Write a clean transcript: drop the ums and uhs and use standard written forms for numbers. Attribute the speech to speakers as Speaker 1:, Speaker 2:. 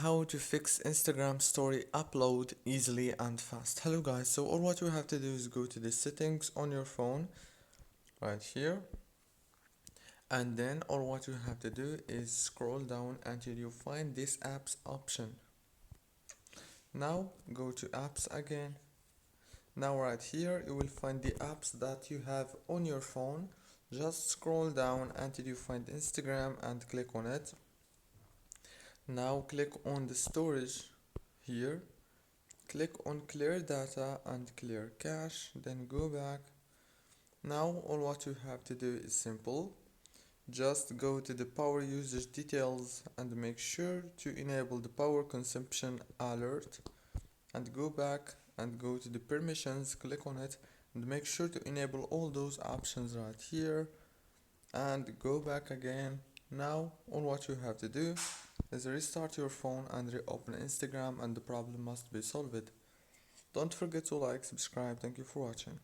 Speaker 1: how to fix Instagram story upload easily and fast. Hello guys, so all what you have to do is go to the settings on your phone right here, and then all what you have to do is scroll down until you find this apps option. Now go to apps again. Now right here you will find the apps that you have on your phone. Just scroll down until you find Instagram and click on it. Now click on the storage here, click on clear data and clear cache, then go back. Now all what you have to do is simple. Just go to the power usage details and make sure to enable the power consumption alert, and go back and go to the permissions, click on it and make sure to enable all those options right here, and go back again. Now all what you have to do is restart your phone and reopen Instagram and the problem must be solved. Don't forget to like, subscribe. Thank you for watching.